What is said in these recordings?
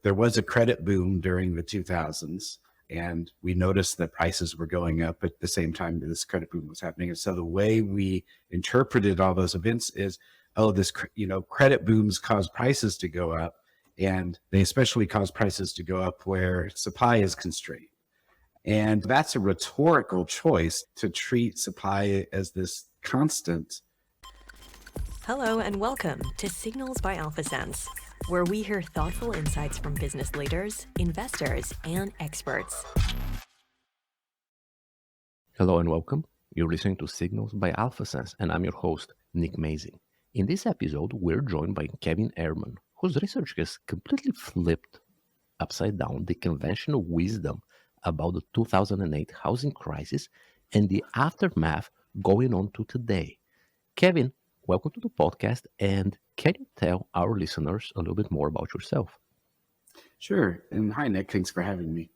there was a credit boom during the 2000s, and we noticed that prices were going up at the same time that this credit boom was happening. And so the way we interpreted all those events is, oh, credit booms cause prices to go up, and they especially cause prices to go up where supply is constrained. And that's a rhetorical choice to treat supply as this constant. Hello and welcome to Signals by AlphaSense, where we hear thoughtful insights from business leaders, investors, and experts. Hello and welcome. You're listening to Signals by AlphaSense, and I'm your host, Nick Mazing. In this episode, we're joined by Kevin Erdmann, whose research has completely flipped upside down the conventional wisdom about the 2008 housing crisis and the aftermath going on to today. Kevin, welcome to the podcast, and can you tell our listeners a little bit more about yourself? Sure. And hi, Nick. Thanks for having me.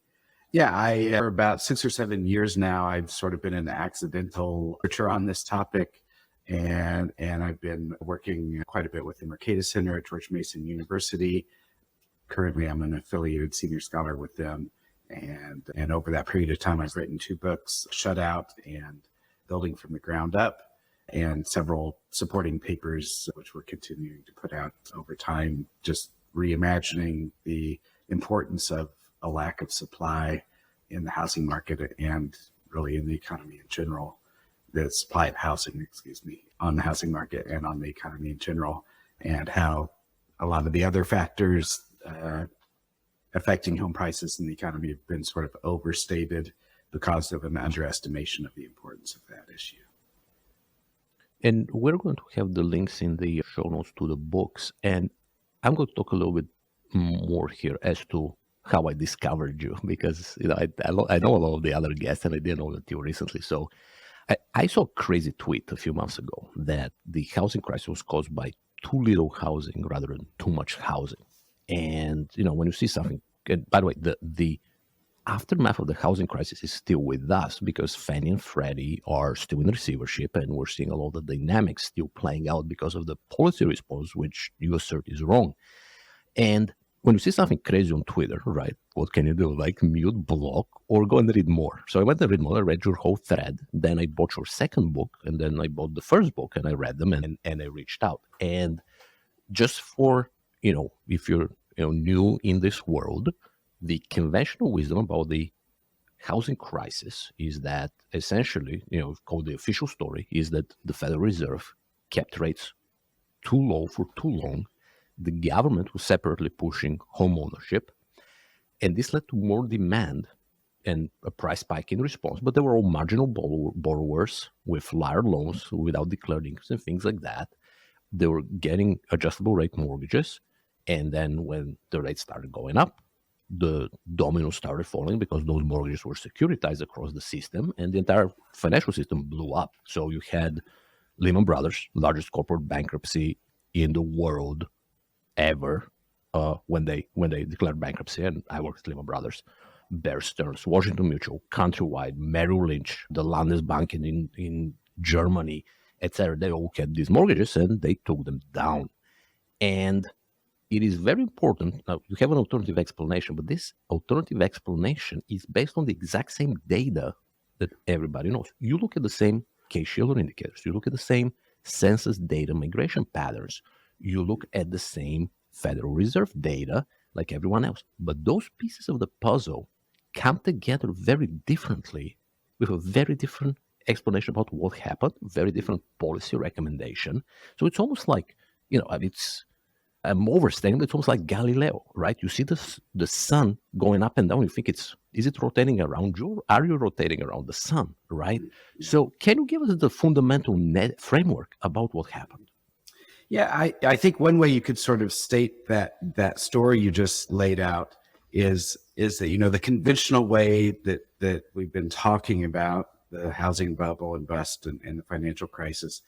Yeah, for about 6 or 7 years now, I've sort of been an accidental researcher on this topic, and I've been working quite a bit with the Mercatus Center at George Mason University. Currently, I'm an affiliated senior scholar with them, and over that period of time, I've written 2 books, Shut Out and Building from the Ground Up, and several supporting papers, which we're continuing to put out over time, just reimagining the importance of a lack of supply in the housing market and really in the economy in general, the supply of housing, on the housing market and on the economy in general, and how a lot of the other factors affecting home prices in the economy have been sort of overstated because of an underestimation of the importance of that issue. And we're going to have the links in the show notes to the books. And I'm going to talk a little bit more here as to how I discovered you, because I know a lot of the other guests, and I didn't know that you recently. So I saw a crazy tweet a few months ago that the housing crisis was caused by too little housing rather than too much housing. And, when you see something, and by the way, the aftermath of the housing crisis is still with us because Fannie and Freddie are still in receivership, and we're seeing a lot of the dynamics still playing out because of the policy response, which you assert is wrong. And when you see something crazy on Twitter, right, what can you do? Like mute, block, or go and read more. So I went and read more. I read your whole thread. Then I bought your second book, and then I bought the first book, and I read them, and I reached out. And just for, if you're new in this world, the conventional wisdom about the housing crisis is that essentially, called the official story, is that the Federal Reserve kept rates too low for too long. The government was separately pushing home ownership, and this led to more demand and a price spike in response. But they were all marginal borrowers with large loans without declared incomes and things like that. They were getting adjustable rate mortgages, and then when the rates started going up, the dominoes started falling because those mortgages were securitized across the system, and the entire financial system blew up. So you had Lehman Brothers, largest corporate bankruptcy in the world ever, when they declared bankruptcy, and I worked at Lehman Brothers, Bear Stearns, Washington Mutual, Countrywide, Merrill Lynch, the Landesbank in Germany, etc. They all had these mortgages, and they took them down. And it is very important. Now, you have an alternative explanation, but this alternative explanation is based on the exact same data that everybody knows. You look at the same case-shielded indicators. You look at the same census data migration patterns. You look at the same Federal Reserve data like everyone else. But those pieces of the puzzle come together very differently with a very different explanation about what happened, very different policy recommendation. So it's almost like, I'm overstating, but it's almost like Galileo, right? You see the sun going up and down. You think is it rotating around you? Or are you rotating around the sun, right? So can you give us the fundamental framework about what happened? Yeah, I think one way you could sort of state that story you just laid out is that, the conventional way that we've been talking about the housing bubble and bust and the financial crisis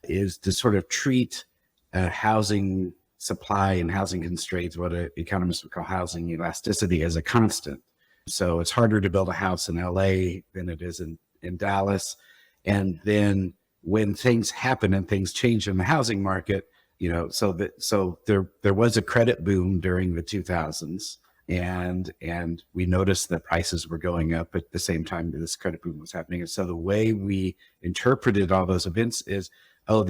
is to sort of treat housing supply and housing constraints, what economists would call housing elasticity, as a constant. So it's harder to build a house in LA than it is in Dallas. And then when things happen and things change in the housing market, so there was a credit boom during the 2000s, and we noticed that prices were going up at the same time that this credit boom was happening. And so the way we interpreted all those events is, oh,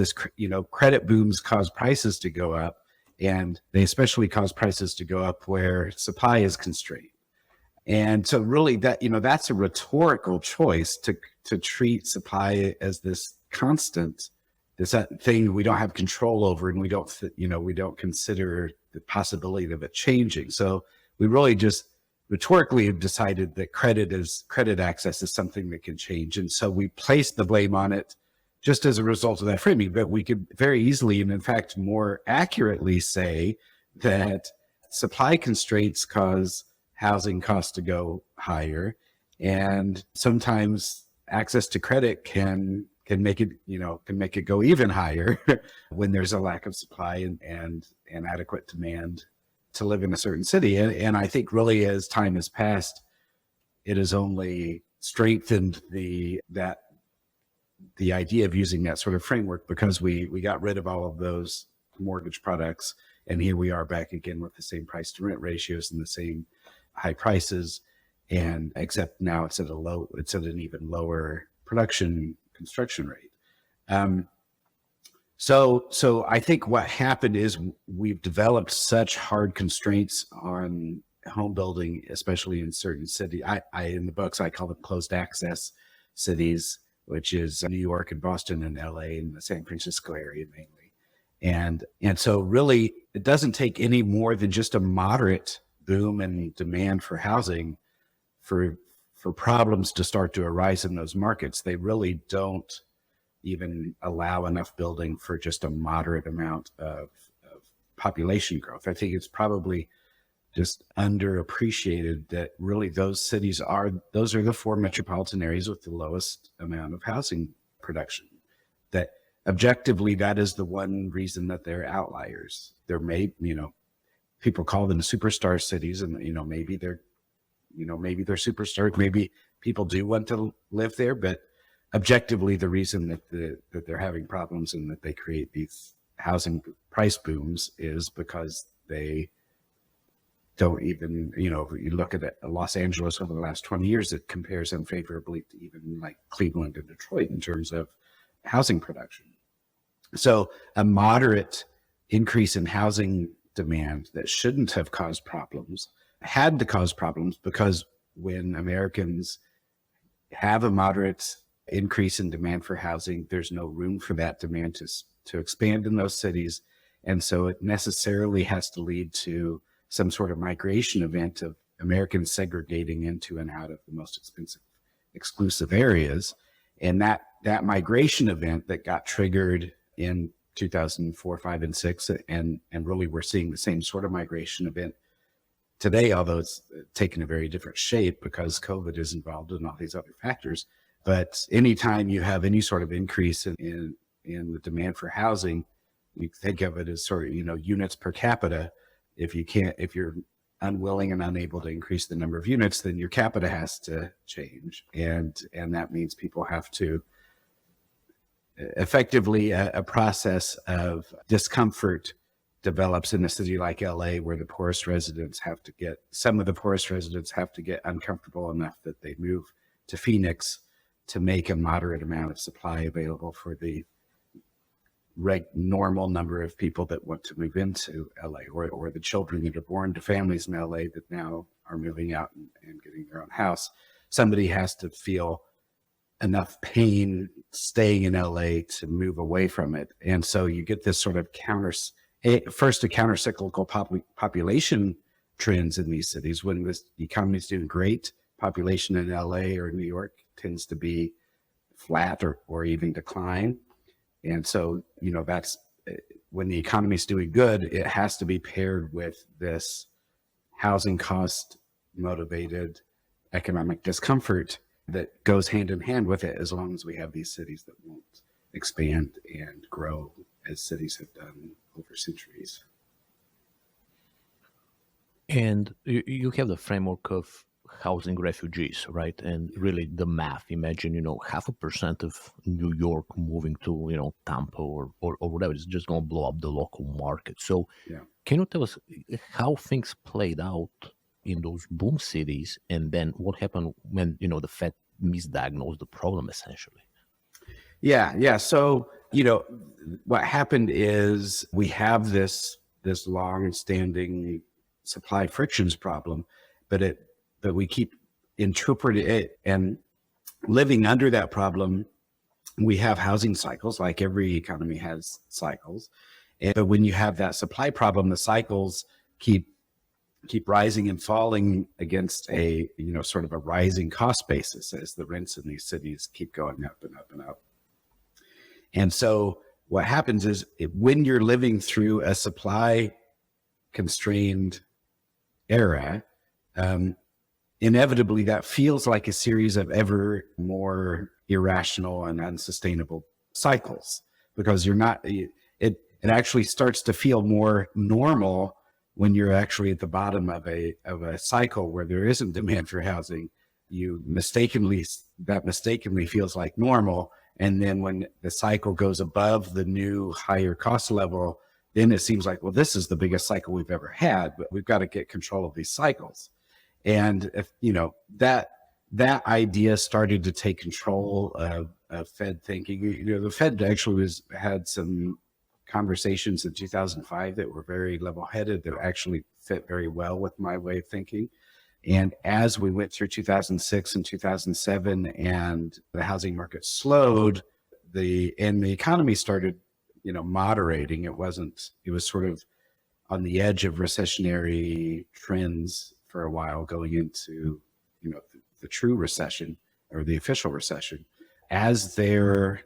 credit booms cause prices to go up, and they especially cause prices to go up where supply is constrained. And so really that's a rhetorical choice to treat supply as this constant, this thing we don't have control over, and we don't consider the possibility of it changing. So we really just rhetorically have decided that credit access is something that can change. And so we place the blame on it just as a result of that framing. But we could very easily, and in fact more accurately, say that supply constraints cause housing costs to go higher, and sometimes access to credit can make it go even higher when there's a lack of supply and adequate demand to live in a certain city. And I think really as time has passed, it has only strengthened the idea of using that sort of framework, because we got rid of all of those mortgage products, and here we are back again with the same price to rent ratios and the same high prices, and except now it's at an even lower construction rate. So I think what happened is we've developed such hard constraints on home building, especially in certain cities. In the books, I call them closed access cities, which is New York and Boston and LA and the San Francisco area mainly. And so really it doesn't take any more than just a moderate boom and demand for housing for problems to start to arise in those markets. They really don't even allow enough building for just a moderate amount of population growth. I think it's probably just underappreciated that really those are the 4 metropolitan areas with the lowest amount of housing production. That objectively, that is the one reason that they're outliers. People call them superstar cities, and maybe they're superstars. Maybe people do want to live there, but objectively, the reason that they're having problems and that they create these housing price booms is because they don't even, if you look at Los Angeles over the last 20 years, it compares unfavorably to even like Cleveland and Detroit in terms of housing production. So a moderate increase in housing demand that shouldn't have caused problems had to cause problems, because when Americans have a moderate increase in demand for housing, there's no room for that demand to expand in those cities. And so it necessarily has to lead to some sort of migration event of Americans segregating into and out of the most expensive, exclusive areas. And that migration event that got triggered in 2004, 5, and 6, and really we're seeing the same sort of migration event today, although it's taken a very different shape because COVID is involved in all these other factors. But anytime you have any sort of increase in the demand for housing, you think of it as sort of, units per capita. If you're unwilling and unable to increase the number of units, then your capita has to change. And that means people have to effectively a process of discomfort develops in a city like LA, where some of the poorest residents have to get uncomfortable enough that they move to Phoenix to make a moderate amount of supply available for the normal number of people that want to move into LA, or the children that are born to families in LA that now are moving out and getting their own house. Somebody has to feel enough pain staying in LA to move away from it. And so you get this sort of counter-cyclical population trends in these cities. When the economy is doing great, population in LA or New York tends to be flat or even decline. And so, that's when the economy is doing good, it has to be paired with this housing cost motivated economic discomfort that goes hand in hand with it, as long as we have these cities that won't expand and grow as cities have done over centuries. And you have the framework of housing refugees, right? And really the math, imagine, 0.5% of New York moving to, Tampa or whatever, it's just going to blow up the local market. So Yeah. can you tell us how things played out in those boom cities, and then what happened when the Fed misdiagnosed the problem essentially? Yeah. So, what happened is we have this long-standing supply frictions problem, but we keep interpreting it and living under that problem. We have housing cycles, like every economy has cycles. But when you have that supply problem, the cycles keep rising and falling against a sort of a rising cost basis as the rents in these cities keep going up and up and up. And so what happens is when you're living through a supply constrained era, inevitably that feels like a series of ever more irrational and unsustainable cycles, because it actually starts to feel more normal when you're actually at the bottom of a cycle where there isn't demand for housing. That mistakenly feels like normal. And then when the cycle goes above the new higher cost level, then it seems like, well, this is the biggest cycle we've ever had, but we've got to get control of these cycles. And if that idea started to take control of Fed thinking. The Fed actually had some conversations in 2005 that were very level-headed, that actually fit very well with my way of thinking. And as we went through 2006 and 2007 and the housing market slowed, the economy started, moderating. It was sort of on the edge of recessionary trends for a while, going into, the true recession or the official recession. As their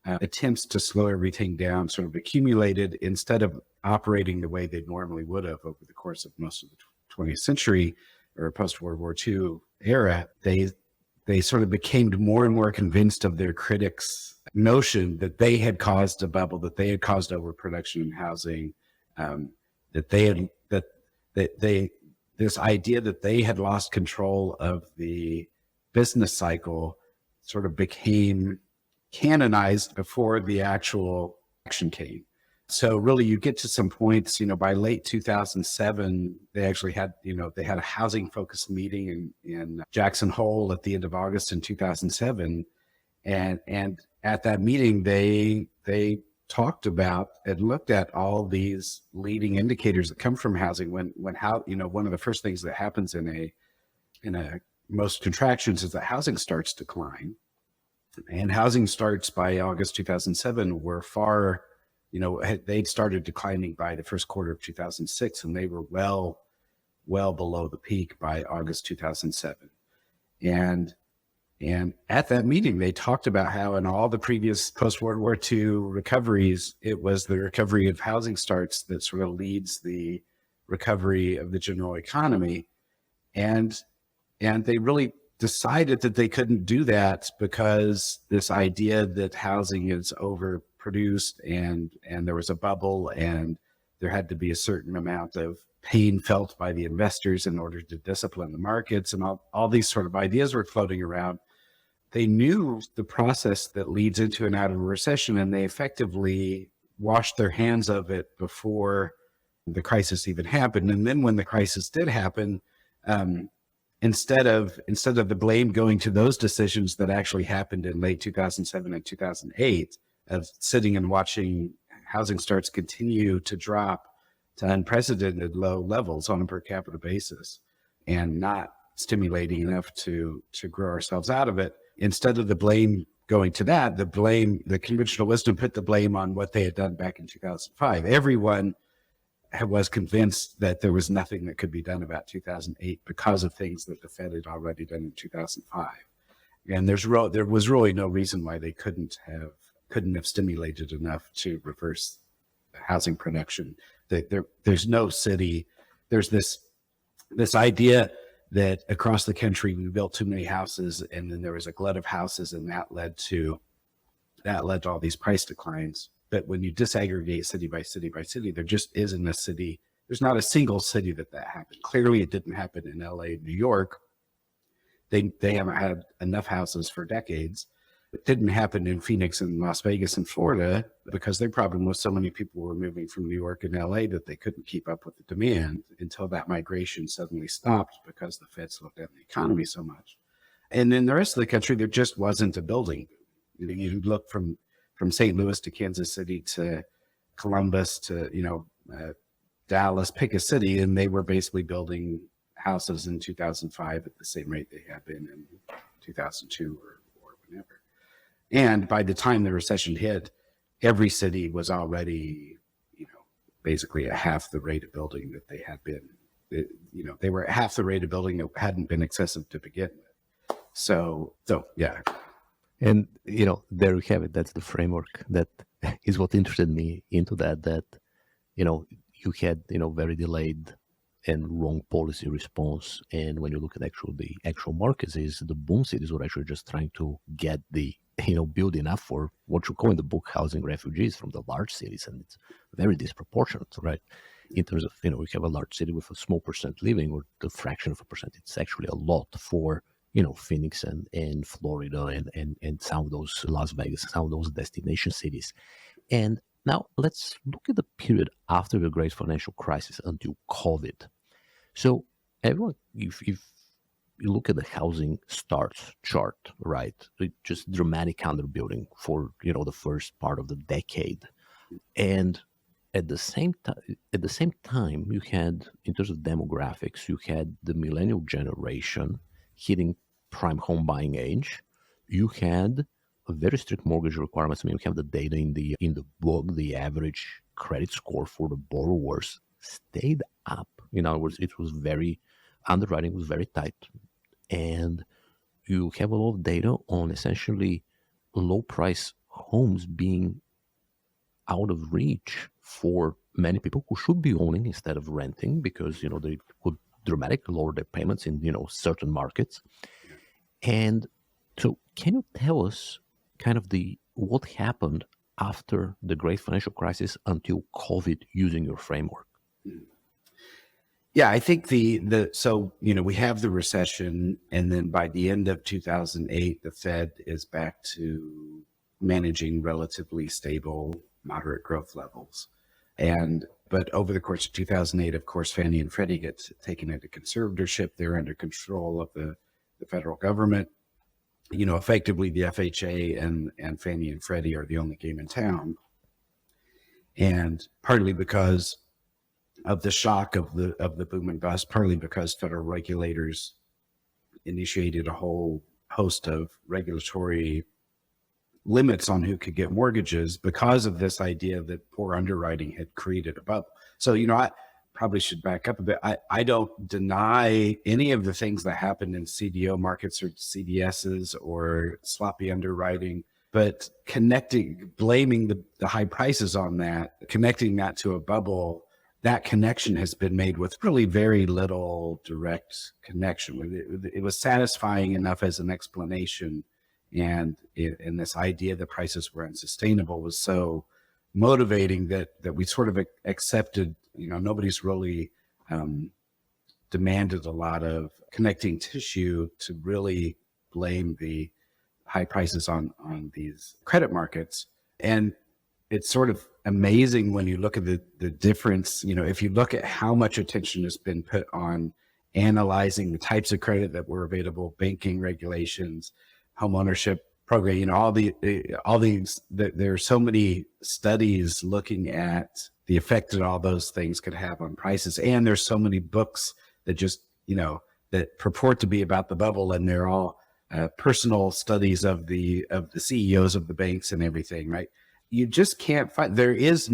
attempts to slow everything down sort of accumulated, instead of operating the way they normally would have over the course of most of the 20th century, or post-World War II era, they sort of became more and more convinced of their critics' notion that they had caused a bubble, that they had caused overproduction in housing, this idea that they had lost control of the business cycle sort of became canonized before the actual action came. So really, you get to some points, by late 2007, they actually had, they had a housing focused meeting in Jackson Hole at the end of August in 2007. And at that meeting, they talked about and looked at all these leading indicators that come from housing one of the first things that happens in most contractions is that housing starts decline. And housing starts by August 2007 were far, they'd started declining by the first quarter of 2006, and they were well below the peak by August 2007. And at that meeting, they talked about how in all the previous post-World War II recoveries, it was the recovery of housing starts that sort of leads the recovery of the general economy. And they really decided that they couldn't do that because this idea that housing is overproduced and there was a bubble and there had to be a certain amount of pain felt by the investors in order to discipline the markets, and all these sort of ideas were floating around. They knew the process that leads into and out of a recession, and they effectively washed their hands of it before the crisis even happened. And then when the crisis did happen, instead of the blame going to those decisions that actually happened in late 2007 and 2008 of sitting and watching housing starts continue to drop to unprecedented low levels on a per capita basis and not stimulating enough to grow ourselves out of it, instead of the blame going to that, the conventional wisdom put the blame on what they had done back in 2005. Everyone was convinced that there was nothing that could be done about 2008 because of things that the Fed had already done in 2005. And there was really no reason why they couldn't have stimulated enough to reverse housing production. There's no city. There's this idea that across the country we built too many houses, and then there was a glut of houses, and that led to all these price declines. But when you disaggregate city by city by city, there just isn't a city. There's not a single city that happened. Clearly, it didn't happen in LA, New York. They haven't had enough houses for decades. It didn't happen in Phoenix and Las Vegas and Florida because their problem was so many people were moving from New York and LA that they couldn't keep up with the demand until that migration suddenly stopped because the Fed slowed down the economy so much. And in the rest of the country, there just wasn't a building. You look from St. Louis to Kansas City to Columbus to, Dallas, pick a city, and they were basically building houses in 2005 at the same rate they had been in 2002 or whenever. And by the time the recession hit, every city was already, basically at half the rate of building that they had been. They were at half the rate of building that hadn't been excessive to begin with. So yeah. And there we have it. That's the framework. That is what interested me into that. That you had very delayed and wrong policy response. And when you look at the actual markets, is the boom cities were actually just trying to get the build enough for what you call in the book housing refugees from the large cities, and it's very disproportionate, right? In terms of we have a large city with a small percent living, or the fraction of a percent. It's actually a lot for Phoenix and Florida and some of those Las Vegas, some of those destination cities. And now let's look at the period after the great financial crisis until COVID. So everyone, if you look at the housing starts chart, right, it just dramatic underbuilding for the first part of the decade. And at the same time, you had, in terms of demographics, you had the millennial generation hitting prime home buying age. You had a very strict mortgage requirements. I mean, we have the data in the book. The average credit score for the borrowers stayed up. In other words, underwriting was very tight, and you have a lot of data on essentially low price homes being out of reach for many people who should be owning instead of renting, because they could dramatically lower their payments in certain markets. And so, can you tell us kind of what happened after the great financial crisis until COVID, using your framework? Yeah, I think so we have the recession, and then by the end of 2008, the Fed is back to managing relatively stable, moderate growth levels. But over the course of 2008, of course, Fannie and Freddie get taken into conservatorship. They're under control of the federal government. Effectively the FHA and Fannie and Freddie are the only game in town. And partly because of the shock of the boom and bust, partly because federal regulators initiated a whole host of regulatory limits on who could get mortgages because of this idea that poor underwriting had created a bubble. So, I probably should back up a bit. I don't deny any of the things that happened in CDO markets or CDSs or sloppy underwriting, but blaming the high prices on that, connecting that to a bubble, that connection has been made with really very little direct connection. It was satisfying enough as an explanation. And this idea that prices were unsustainable was so motivating that we sort of accepted, nobody's really demanded a lot of connecting tissue to really blame the high prices on these credit markets. And it's sort of amazing when you look at the difference, if you look at how much attention has been put on analyzing the types of credit that were available, banking regulations, home ownership program, all these, there are so many studies looking at the effect that all those things could have on prices. And there's so many books that just, that purport to be about the bubble, and they're all personal studies of the CEOs of the banks and everything, right? You just can't find, there's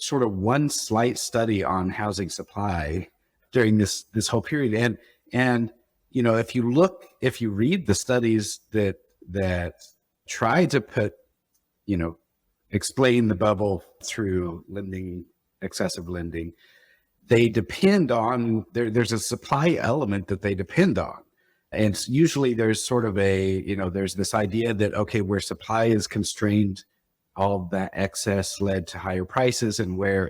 sort of one slight study on housing supply during this whole period. And if you read the studies that try to explain the bubble through excessive lending, they depend on, there's a supply element that they depend on. And usually there's sort of there's this idea that, okay, where supply is constrained, all that excess led to higher prices, and where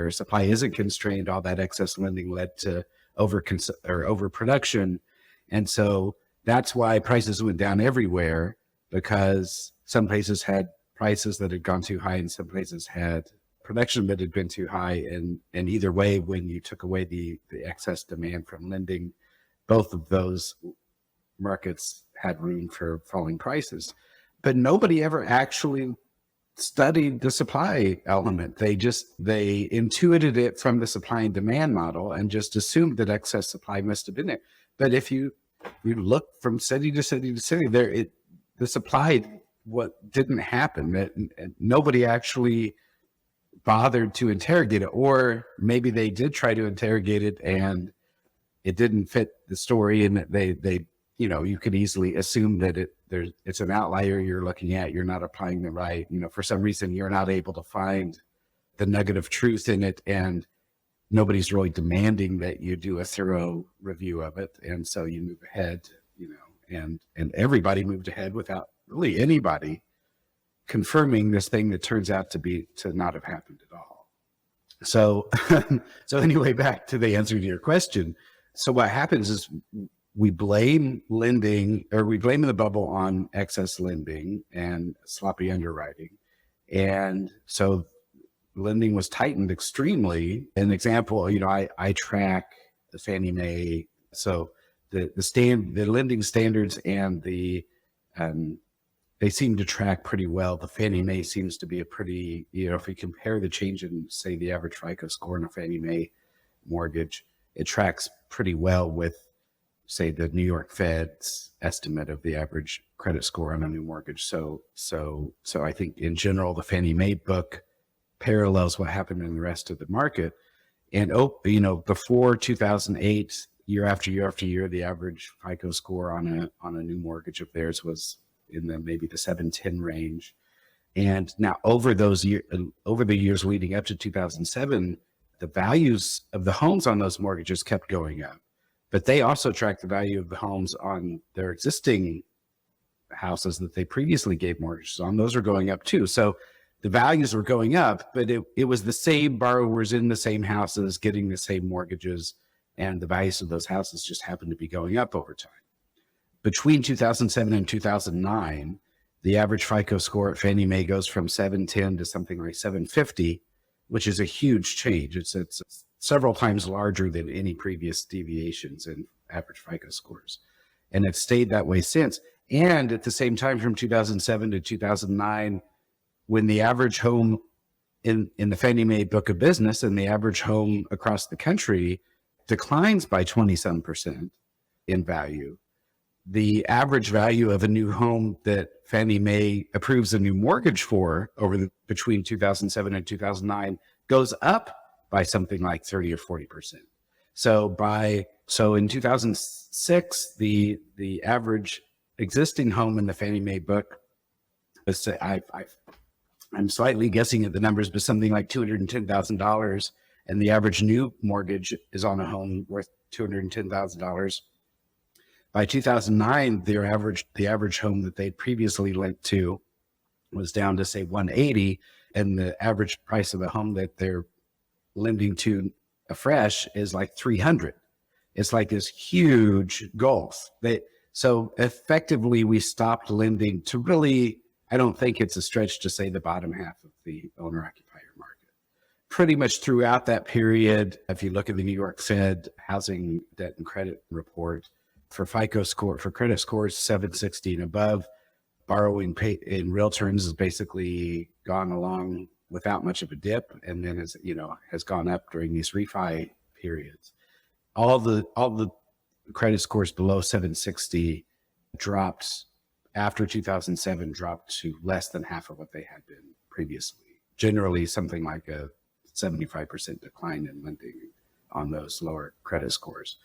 supply isn't constrained, all that excess lending led to overproduction. And so That's why prices went down everywhere, because some places had prices that had gone too high and some places had production that had been too high. And either way, when you took away the excess demand from lending, both of those markets had room for falling prices. But nobody ever actually studied the supply element. They intuited it from the supply and demand model and just assumed that excess supply must have been there. But if you look from city to city to city, the supply, what didn't happen, that nobody actually bothered to interrogate it, or maybe they did try to interrogate it and it didn't fit the story, and they you could easily assume that it's an outlier you're looking at. You're not applying the right, for some reason you're not able to find the nugget of truth in it, and nobody's really demanding that you do a thorough review of it, and so you move ahead, and everybody moved ahead without really anybody confirming this thing that turns out to not have happened at all. So so anyway, back to the answer to your question. So what happens is we blame lending, or we blame the bubble on excess lending and sloppy underwriting. And so lending was tightened extremely. An example, I track the Fannie Mae. So the lending standards and they seem to track pretty well. The Fannie Mae seems to be a pretty, if we compare the change in, say, the average FICO score in a Fannie Mae mortgage, it tracks pretty well with, say, the New York Fed's estimate of the average credit score on a new mortgage. So I think in general, the Fannie Mae book parallels what happened in the rest of the market. And, before 2008, year after year after year, the average FICO score on a new mortgage of theirs was in maybe the 710 range. And now over the years leading up to 2007, the values of the homes on those mortgages kept going up. But they also track the value of the homes on their existing houses that they previously gave mortgages on. Those are going up too. So the values were going up, but it was the same borrowers in the same houses getting the same mortgages, and the values of those houses just happened to be going up over time. Between 2007 and 2009, the average FICO score at Fannie Mae goes from 710 to something like 750, which is a huge change. It's several times larger than any previous deviations in average FICO scores. And it's stayed that way since. And at the same time, from 2007 to 2009, when the average home in the Fannie Mae book of business and the average home across the country declines by 20-some% in value, the average value of a new home that Fannie Mae approves a new mortgage for between 2007 and 2009 goes up by something like 30 or 40%. So in 2006, the average existing home in the Fannie Mae book, let's say I'm slightly guessing at the numbers, but something like $210,000, and the average new mortgage is on a home worth $210,000. By 2009, the average home that they'd previously lent to was down to, say, 180, and the average price of a home that they're lending to afresh is like 300. It's like this huge gulf. So effectively, we stopped lending to really, I don't think it's a stretch to say, the bottom half of the owner-occupier market. Pretty much throughout that period, if you look at the New York Fed Housing Debt and Credit Report, for FICO score, for credit scores 760 and above, borrowing in real terms has basically gone along without much of a dip, and then has gone up during these refi periods. All the credit scores below 760 dropped after 2007, dropped to less than half of what they had been previously. Generally, something like a 75% decline in lending on those lower credit scores.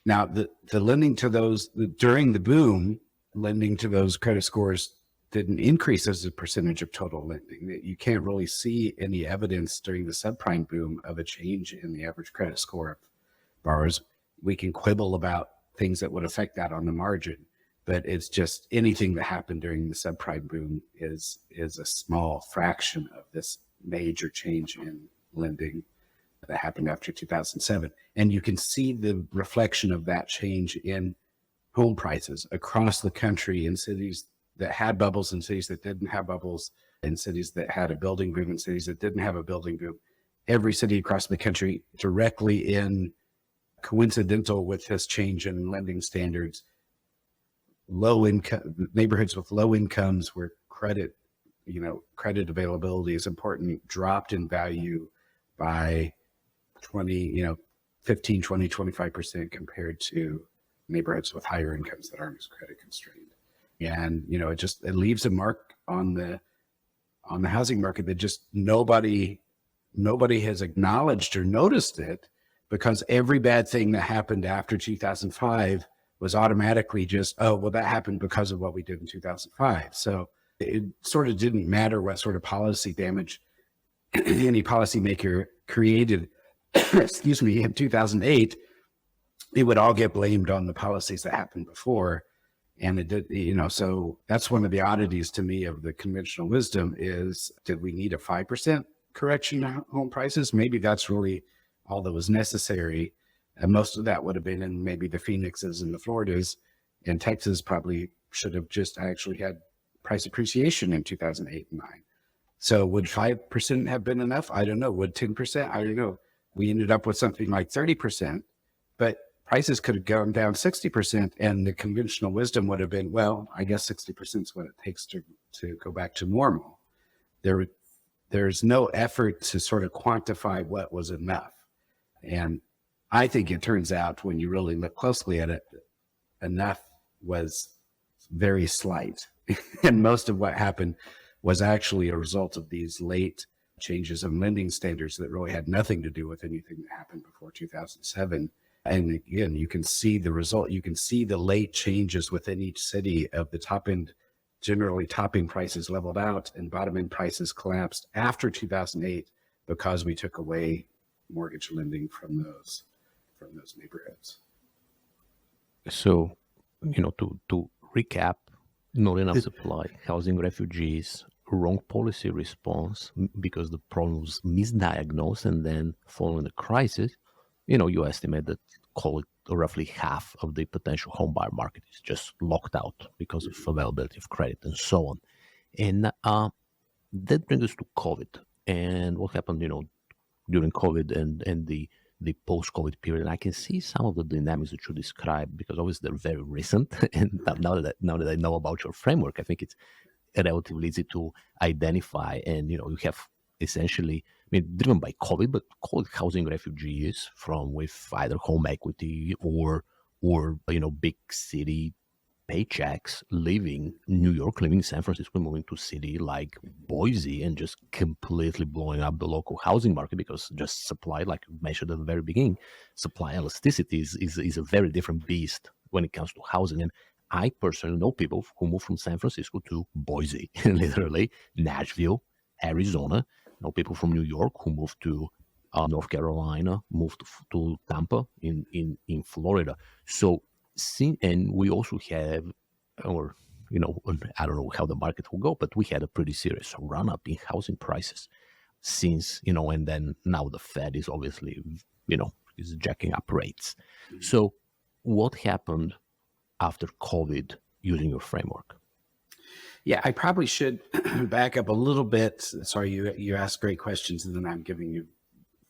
Now, the lending to those during the boom, lending to those credit scores didn't increase as a percentage of total lending. You can't really see any evidence during the subprime boom of a change in the average credit score of borrowers. We can quibble about things that would affect that on the margin, but it's just anything that happened during the subprime boom is a small fraction of this major change in lending that happened after 2007. And you can see the reflection of that change in home prices across the country in cities that had bubbles, in cities that didn't have bubbles, in cities that had a building boom, in cities that didn't have a building boom. Every city across the country directly in coincidental with this change in lending standards, low income neighborhoods with low incomes where credit availability is important, dropped in value by 15, 20, 25% compared to neighborhoods with higher incomes that aren't as credit constrained. And, it leaves a mark on the housing market that just nobody has acknowledged or noticed it, because every bad thing that happened after 2005 was automatically just, oh, well, that happened because of what we did in 2005. So it sort of didn't matter what sort of policy damage any policymaker created, excuse me, in 2008, it would all get blamed on the policies that happened before. And it did, so that's one of the oddities to me of the conventional wisdom is, did we need a 5% correction in home prices? Maybe that's really all that was necessary. And most of that would have been in maybe the Phoenixes and the Floridas, and Texas probably should have just actually had price appreciation in 2008 and 9. So would 5% have been enough? I don't know. Would 10%? I don't know. We ended up with something like 30%, but prices could have gone down 60%, and the conventional wisdom would have been, well, I guess 60% is what it takes to go back to normal. There's no effort to sort of quantify what was enough. And I think it turns out, when you really look closely at it, enough was very slight. And most of what happened was actually a result of these late changes in lending standards that really had nothing to do with anything that happened before 2007. And again, you can see the result. You can see the late changes within each city of the top end. Generally, top end prices leveled out and bottom end prices collapsed after 2008 because we took away mortgage lending from those neighborhoods. So, to recap, not enough supply, housing refugees, wrong policy response because the problem was misdiagnosed, and then following the crisis, you estimate that, call it, roughly half of the potential home buyer market is just locked out because of availability of credit and so on. And that brings us to COVID and what happened, during COVID and the post-COVID period. And I can see some of the dynamics that you described, because obviously they're very recent. And now that I know about your framework, I think it's relatively easy to identify. And, you have essentially, driven by COVID, but call it housing refugees with either home equity or big city paychecks, leaving New York, leaving San Francisco, moving to a city like Boise, and just completely blowing up the local housing market, because just supply, like you mentioned at the very beginning, supply elasticity is a very different beast when it comes to housing. And I personally know people who moved from San Francisco to Boise, literally Nashville, Arizona. I know people from New York who moved to North Carolina, moved to Tampa in Florida. So, and we also have, or I don't know how the market will go, but we had a pretty serious run up in housing prices since, and then now the Fed is obviously, is jacking up rates. So what happened after COVID using your framework? Yeah, I probably should back up a little bit. Sorry, you asked great questions and then I'm giving you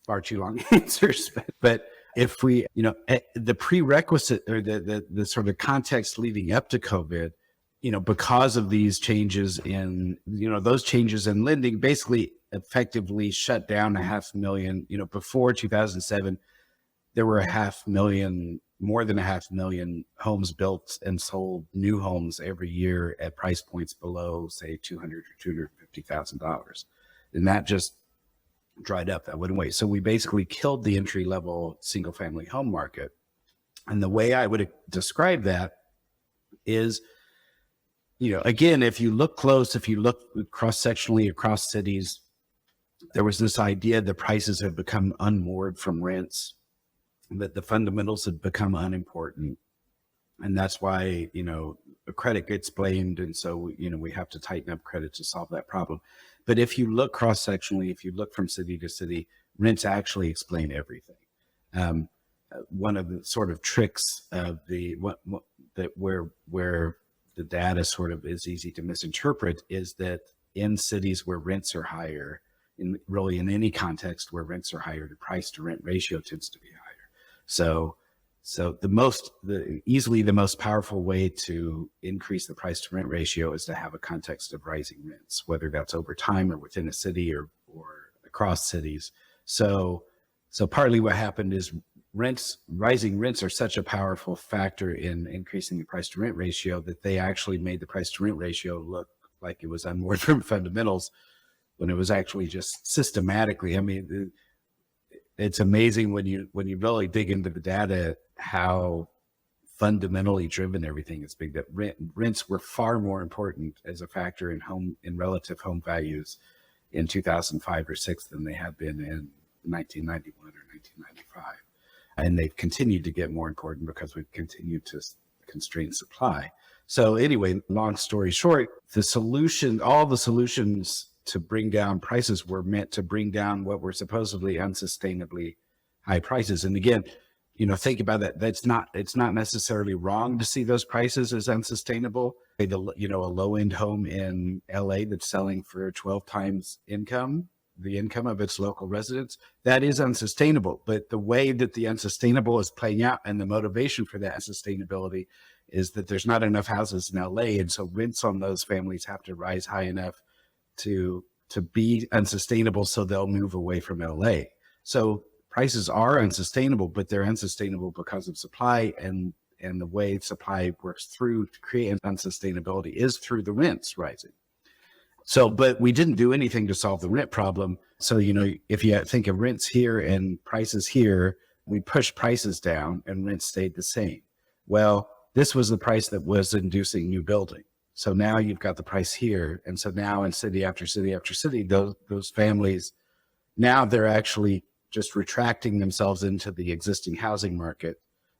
far too long answers. But if we, the prerequisite or the sort of context leading up to COVID, because of these changes in, those changes in lending basically effectively shut down 500,000, before 2007, there were more than 500,000 homes built and sold, new homes every year at price points below, say, $200,000 or $250,000. And that just dried up. That went away. So we basically killed the entry level single family home market. And the way I would describe that is, again, if you look close, if you look cross-sectionally across cities, there was this idea that prices have become unmoored from rents, that the fundamentals have become unimportant. And that's why, credit gets blamed. And so, we have to tighten up credit to solve that problem. But if you look cross-sectionally, if you look from city to city, rents actually explain everything. One of the sort of tricks of the that where the data sort of is easy to misinterpret is that in cities where rents are higher, in any context where rents are higher, the price to rent ratio tends to be higher. So easily the most powerful way to increase the price to rent ratio is to have a context of rising rents, whether that's over time or within a city or across cities. So partly what happened is rising rents are such a powerful factor in increasing the price to rent ratio that they actually made the price to rent ratio look like it was unmoored from fundamentals when it was actually just systematically. I mean, it's amazing when you really dig into the data how fundamentally driven everything is big. That rents were far more important as a factor in relative home values in 2005 or 6 than they had been in 1991 or 1995. And they've continued to get more important because we've continued to constrain supply. So anyway, long story short, all the solutions to bring down prices were meant to bring down what were supposedly unsustainably high prices. And again, think about that. It's not necessarily wrong to see those prices as unsustainable. A low-end home in LA that's selling for 12 times the income of its local residents, that is unsustainable. But the way that the unsustainable is playing out and the motivation for that unsustainability is that there's not enough houses in LA. And so rents on those families have to rise high enough to be unsustainable, so they'll move away from LA. So prices are unsustainable, but they're unsustainable because of supply, and the way supply works through to create unsustainability is through the rents rising. So, but we didn't do anything to solve the rent problem. So, if you think of rents here and prices here, we pushed prices down and rents stayed the same. Well, this was the price that was inducing new building. So now you've got the price here. And so now in city after city after city, those families, now they're actually just retracting themselves into the existing housing market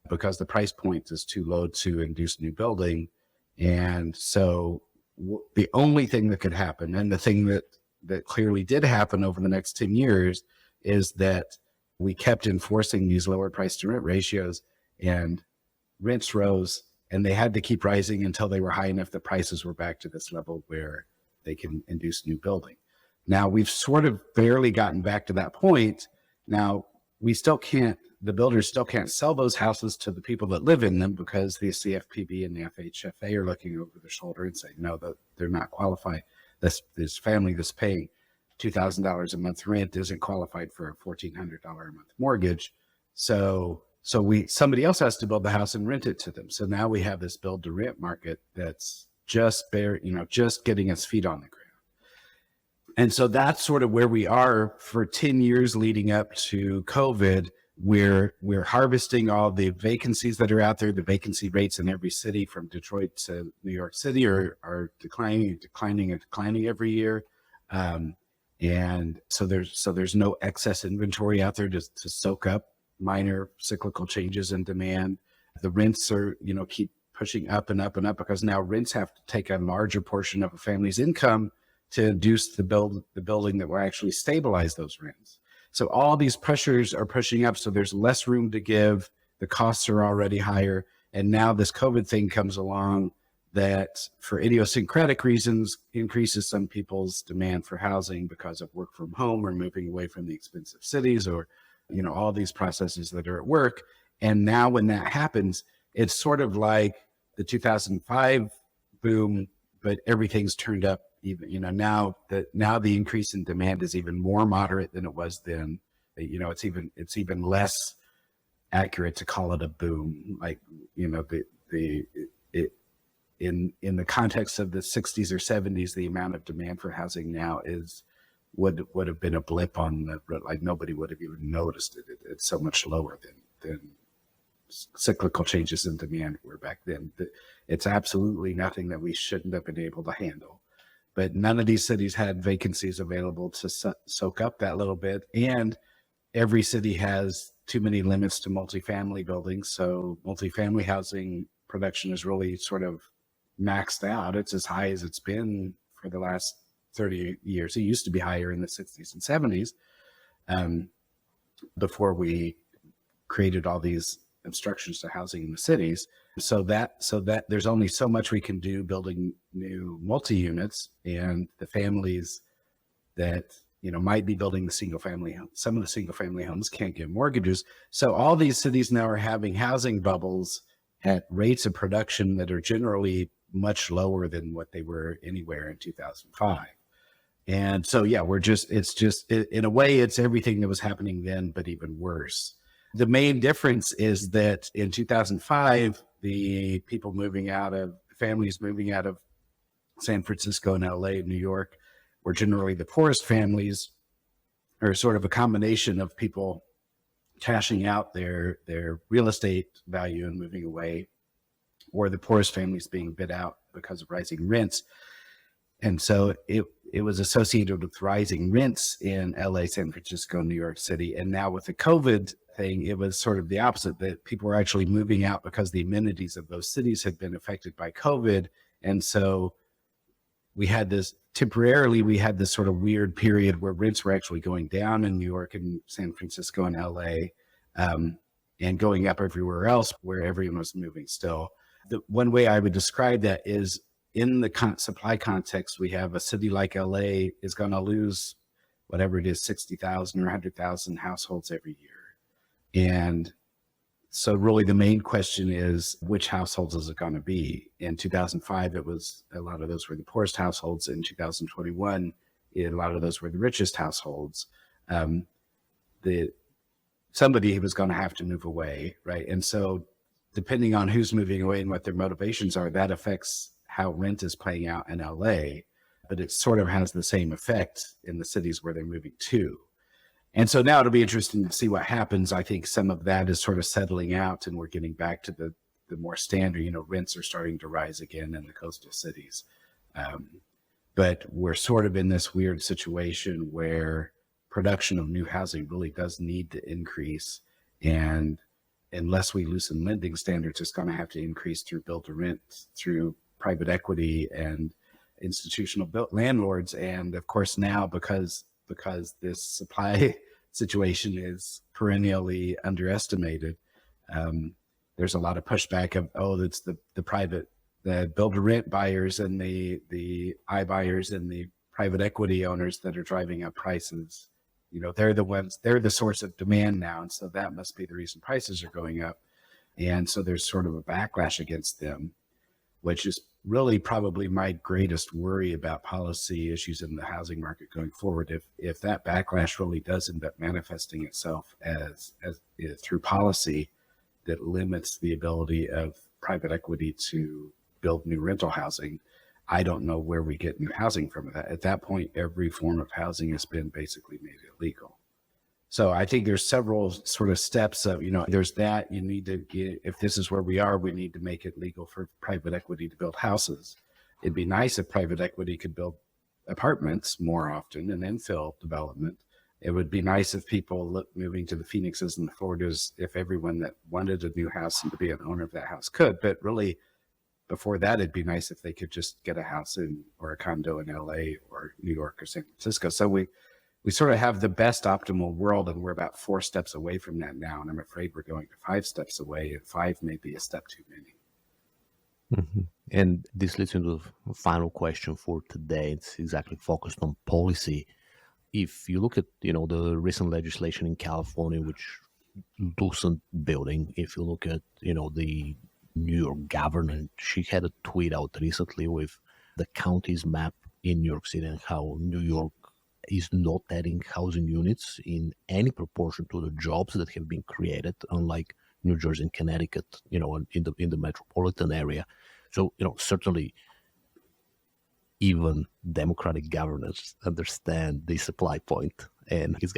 because the price point is too low to induce new building. And so the only thing that could happen, and the thing that clearly did happen over the next 10 years, is that we kept enforcing these lower price to rent ratios, and rents rose, and they had to keep rising until they were high enough that prices were back to this level where they can induce new building. Now we've sort of barely gotten back to that point. Now the builders still can't sell those houses to the people that live in them because the CFPB and the FHFA are looking over their shoulder and saying, no, they're not qualified. This family that's paying $2,000 a month rent isn't qualified for a $1,400 a month mortgage. So somebody else has to build the house and rent it to them. So now we have this build to rent market that's just getting its feet on the ground. And so that's sort of where we are for 10 years leading up to COVID. We're harvesting all the vacancies that are out there. The vacancy rates in every city from Detroit to New York City are declining every year. And so there's no excess inventory out there to soak up minor cyclical changes in demand. The rents are, keep pushing up and up and up because now rents have to take a larger portion of a family's income to induce the building that will actually stabilize those rents. So all these pressures are pushing up. So there's less room to give. The costs are already higher. And now this COVID thing comes along that for idiosyncratic reasons increases some people's demand for housing because of work from home or moving away from the expensive cities or, all these processes that are at work. And now when that happens, it's sort of like the 2005 boom, but everything's turned up even, now the increase in demand is even more moderate than it was then. It's even less accurate to call it a boom. Like, in the context of the 60s or 70s, the amount of demand for housing now would have been a blip like nobody would have even noticed it. It's so much lower than cyclical changes in demand were back then. It's absolutely nothing that we shouldn't have been able to handle. But none of these cities had vacancies available to soak up that little bit. And every city has too many limits to multifamily buildings. So multifamily housing production is really sort of maxed out. It's as high as it's been for the last 30 years. It used to be higher in the 60s and 70s before we created all these obstructions to housing in the cities. So that there's only so much we can do building new multi-units, and the families that might be building the some of the single family homes can't get mortgages. So all these cities now are having housing bubbles at rates of production that are generally much lower than what they were anywhere in 2005. And so, yeah, in a way, it's everything that was happening then, but even worse. The main difference is that in 2005, the families moving out of San Francisco and LA and New York were generally the poorest families, or sort of a combination of people cashing out their real estate value and moving away, or the poorest families being bid out because of rising rents. And so it was associated with rising rents in LA, San Francisco, New York City. And now with the COVID thing, it was sort of the opposite, that people were actually moving out because the amenities of those cities had been affected by COVID. And so we had this sort of weird period where rents were actually going down in New York and San Francisco and LA, and going up everywhere else where everyone was moving still. The one way I would describe that is, in the supply context, we have a city like LA is going to lose whatever it is, 60,000 or 100,000 households every year. And so really the main question is, which households is it going to be? In 2005, a lot of those were the poorest households. In 2021, a lot of those were the richest households. Somebody was going to have to move away, right? And so depending on who's moving away and what their motivations are, that affects how rent is playing out in LA, but it sort of has the same effect in the cities where they're moving to. And so now it'll be interesting to see what happens. I think some of that is sort of settling out, and we're getting back to the more standard, rents are starting to rise again in the coastal cities. But we're sort of in this weird situation where production of new housing really does need to increase. And unless we loosen lending standards, it's going to have to increase through build to rent, through private equity and institutional landlords. And of course now, because this supply situation is perennially underestimated, there's a lot of pushback of, it's the build to rent buyers and the iBuyers and the private equity owners that are driving up prices. They're the source of demand now. And so that must be the reason prices are going up. And so there's sort of a backlash against them, which is really probably my greatest worry about policy issues in the housing market going forward. If that backlash really does end up manifesting itself as through policy that limits the ability of private equity to build new rental housing, I don't know where we get new housing from that. At that point, every form of housing has been basically made illegal. So I think there's several sort of steps of, there's that you need to get, if this is where we are, we need to make it legal for private equity to build houses. It'd be nice if private equity could build apartments more often and infill development. It would be nice if people moving to the Phoenixes and the Floridas, if everyone that wanted a new house and to be an owner of that house could, but really before that, it'd be nice if they could just get a house or a condo in LA or New York or San Francisco. So we sort of have the best optimal world, and we're about 4 steps away from that now. And I'm afraid we're going to 5 steps away, and 5 may be a step too many. Mm-hmm. And this leads into the final question for today. It's exactly focused on policy. If you look at, the recent legislation in California, which loosened building, if you look at, the New York governor, she had a tweet out recently with the county's map in New York City and how New York is not adding housing units in any proportion to the jobs that have been created, unlike New Jersey and Connecticut, in the metropolitan area. So, certainly even Democratic governors understand the supply point, and it's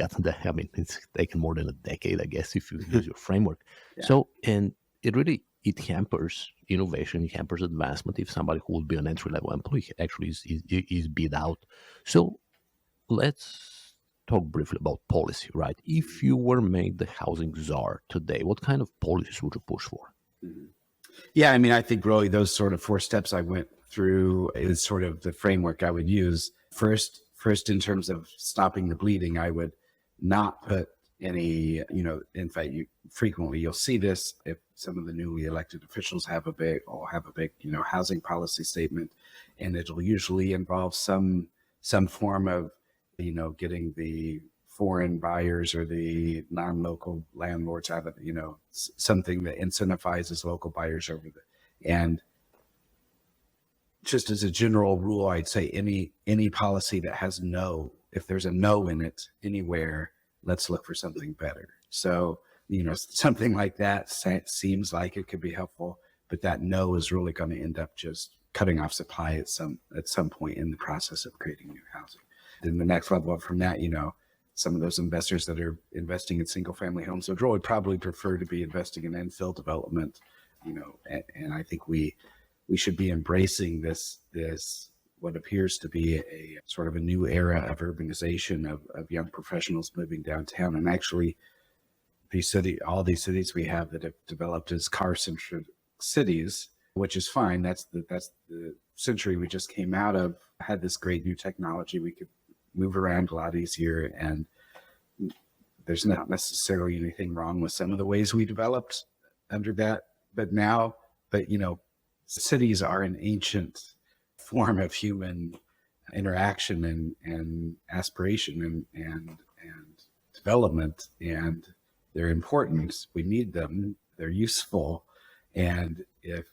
taken more than a decade, I guess, if you use your framework. Yeah. So, and it hampers innovation, it hampers advancement if somebody who would be an entry-level employee actually is bid out. So let's talk briefly about policy, right? If you were made the housing czar today, what kind of policies would you push for? Mm-hmm. Yeah, I think really those sort of 4 steps I went through is sort of the framework I would use. First, in terms of stopping the bleeding, I would not put in fact, you'll see this if some of the newly elected officials have a big housing policy statement, and it'll usually involve some form of, getting the foreign buyers or the non-local landlords out of, something that incentivizes local buyers and just as a general rule, I'd say any policy that has no, if there's a no in it anywhere, let's look for something better. So, something like that seems like it could be helpful, but that no is really going to end up just cutting off supply at some point in the process of creating new housing. Then the next level up from that, some of those investors that are investing in single family homes would probably prefer to be investing in infill development, and I think we should be embracing this what appears to be a sort of a new era of urbanization of young professionals moving downtown. And actually, all these cities we have that have developed as car-centric cities, which is fine. That's the century we just came out of. Had this great new technology. We could move around a lot easier, and there's not necessarily anything wrong with some of the ways we developed under that. But cities are an ancient form of human interaction and aspiration and development, and they're important. We need them. They're useful. And if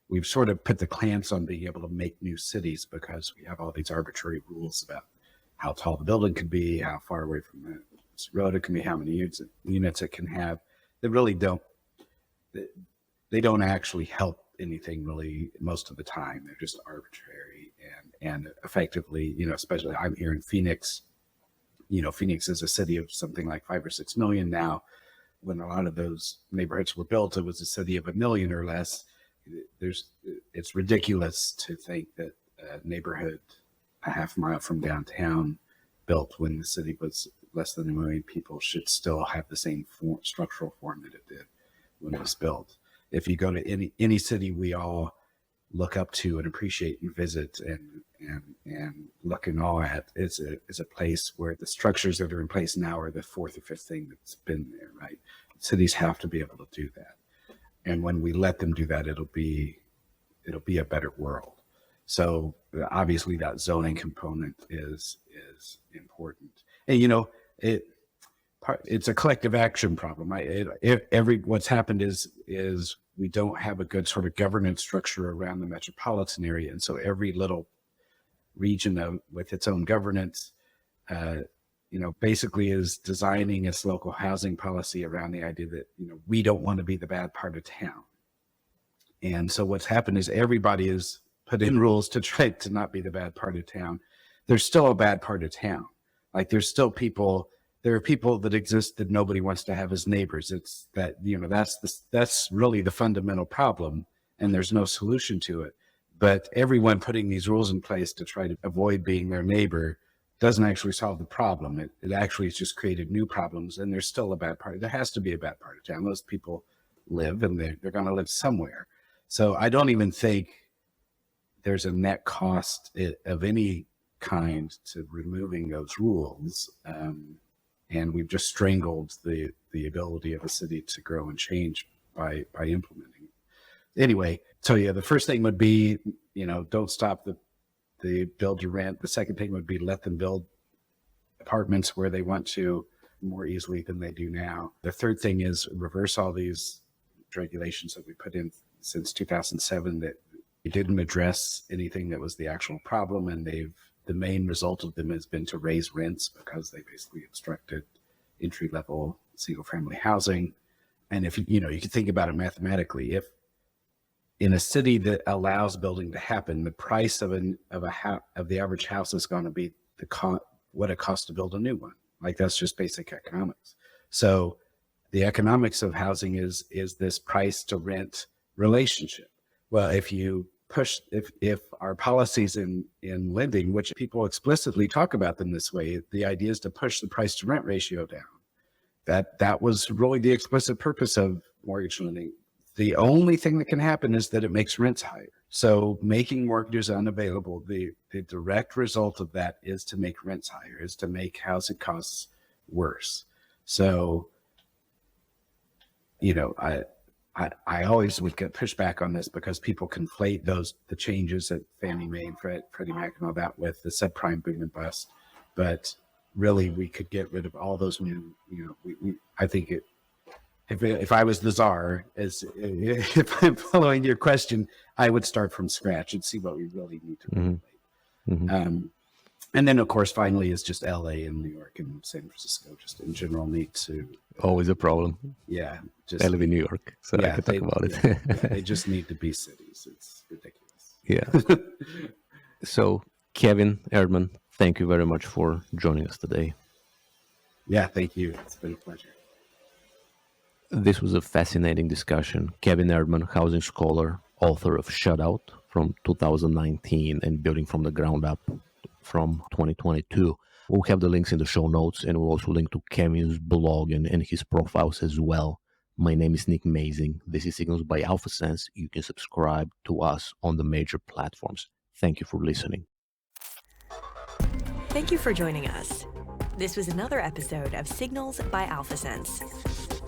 we've sort of put the clamps on being able to make new cities because we have all these arbitrary rules about how tall the building could be, how far away from the road it can be, how many units it can have, they really don't actually help anything really most of the time. They're just arbitrary and effectively, especially I'm here in Phoenix. Phoenix is a city of something like 5 or 6 million now. When a lot of those neighborhoods were built, it was a city of 1 million or less. It's ridiculous to think that a neighborhood a half mile from downtown built when the city was less than 1 million people should still have the same structural form that it did when it was built. If you go to any city we all look up to and appreciate and visit and look in awe at, is a place where the structures that are in place now are the fourth or fifth thing that's been there, right? Cities have to be able to do that. And when we let them do that, it'll be a better world. So obviously that zoning component is important. And it's a collective action problem. What's happened is we don't have a good sort of governance structure around the metropolitan area, and so every little region with its own governance, basically is designing its local housing policy around the idea that we don't want to be the bad part of town. And so what's happened is everybody has put in rules to try to not be the bad part of town. There's still a bad part of town. Like there are people that exist that nobody wants to have as neighbors. It's that, that's really the fundamental problem, and there's no solution to it. But everyone putting these rules in place to try to avoid being their neighbor doesn't actually solve the problem. It actually has just created new problems, and there's still a bad part. There has to be a bad part of town. Those people live, and they're going to live somewhere. So I don't even think there's a net cost of any kind to removing those rules. And we've just strangled the ability of a city to grow and change by implementing it. Anyway, so yeah, the first thing would be, don't stop the build to rent. The second thing would be let them build apartments where they want to more easily than they do now. The third thing is reverse all these regulations that we put in since 2007 that didn't address anything that was the actual problem, and the main result of them has been to raise rents because they basically obstructed entry-level single-family housing. And if you can think about it mathematically, if in a city that allows building to happen, the price of the average house is going to be what it costs to build a new one. Like that's just basic economics. So the economics of housing is this price to rent relationship. Well, if our policies in lending, which people explicitly talk about them this way, the idea is to push the price to rent ratio down. That was really the explicit purpose of mortgage lending. The only thing that can happen is that it makes rents higher. So making mortgages unavailable, the direct result of that is to make rents higher, is to make housing costs worse. So, I always would get pushback on this because people conflate the changes that Fannie Mae and Freddie Mac come about with the subprime boom and bust. But really, we could get rid of all those new, I think if I was the czar, if I'm following your question, I would start from scratch and see what we really need to regulate. Mm-hmm. And then, of course, finally is just LA and New York and San Francisco, just in general need to. Always a problem. Yeah. I live in New York, so I can talk about it. They just need to be cities. It's ridiculous. Yeah. So, Kevin Erdmann, thank you very much for joining us today. Yeah, thank you. It's been a pleasure. This was a fascinating discussion. Kevin Erdmann, housing scholar, author of Shutout from 2019 and Building from the Ground Up from 2022. We'll have the links in the show notes, and we'll also link to Kevin's blog and his profiles as well. My name is Nick Mazing. This is Signals by AlphaSense. You can subscribe to us on the major platforms. Thank you for listening. Thank you for joining us. This was another episode of Signals by AlphaSense.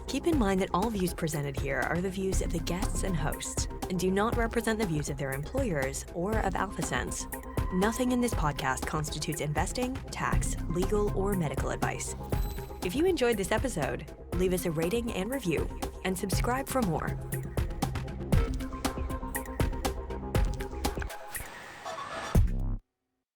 Keep in mind that all views presented here are the views of the guests and hosts and do not represent the views of their employers or of AlphaSense. Nothing in this podcast constitutes investing, tax, legal, or medical advice. If you enjoyed this episode, leave us a rating and review and subscribe for more.